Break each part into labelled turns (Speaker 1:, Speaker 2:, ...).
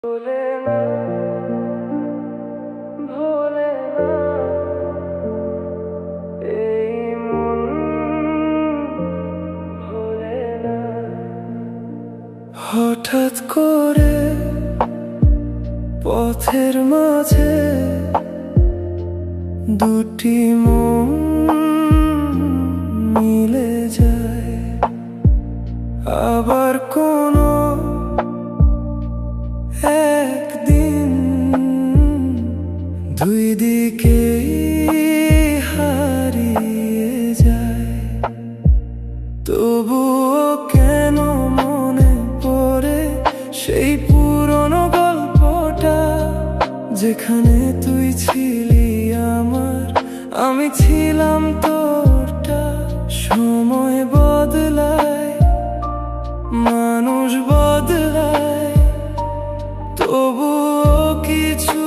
Speaker 1: ভোলে না, ভোলে না, এই মন ভোলে না। হঠাৎ করে পথের মাঝে দুটি মন মিলে যায়, আবার কোনো একদিন দুই দিকেই হারিয়ে যায়। তবুও কেন মনে পড়ে সেই পুরনো গল্পটা, যেখানে তুই ছিলি আমার, আমি ছিলাম তোরটা। সময় বদলায়, মানুষ বদলায়, তবুও কিছু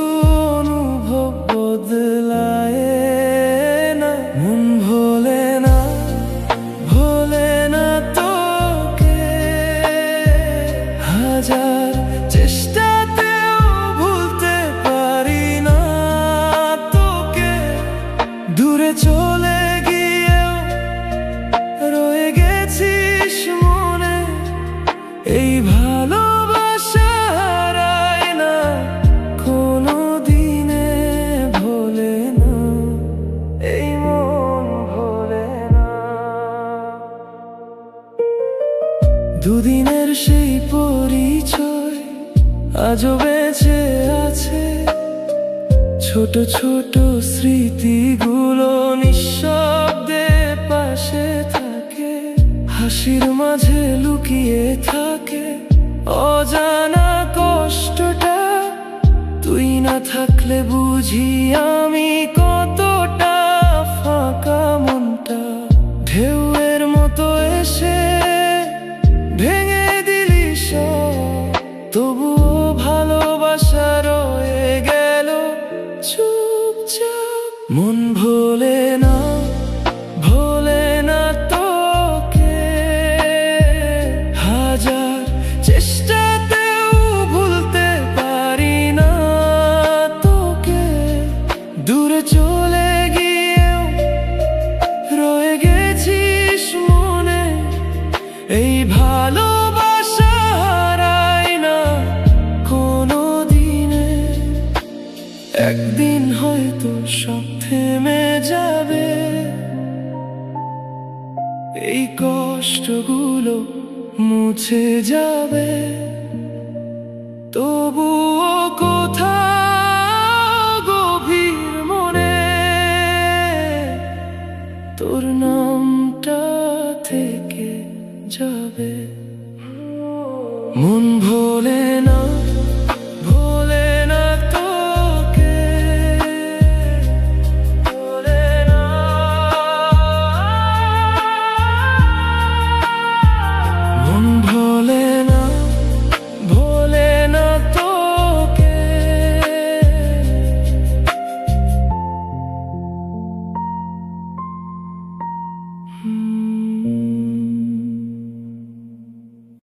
Speaker 1: অনুভব বদলায় না। মন ভোলে না, ভোলে না তোকে, হাজার চেষ্টাতেও ভুলতে পারি না তোকে। দূরে চলে গিয়েও রয়ে গেছিস মনে, এই ভালোবাসা হারায় না কোনো দিনে। ভোলে না, এই মন ভোলে না। দুদিনের সেই পরিচয় আজও বেঁচে আছে, ছোট ছোট স্মৃতিগুলো নিঃশব্দে পাশে থাকে। হাসির মাঝে লুকিয়ে থাকে অজানা কষ্টটা, তুই না থাকলে বুঝি আমি কতটা ফাঁকা মনটা। ঢেউয়ের মতো এসে ভেঙে দিলি সব, তবুও ভালোবাসা রয়ে গেল চুপচাপ। মন ভোলে না, ভোলে না তোকে, হাজার চেষ্টাতেও ভুলতে পারি না তোকে। দূরে চলে গিয়েও রয়ে গেছিস মনে, এই ভালোবাসা হারায় না কোনো দিনে। একদিন হয়তো সব থেমে যাবে, এই কষ্টগুলো মুছে যাবে, তবুও কোথাও গভীর মনে তোর নামটা থেকে যাবে। মন ভোলে না।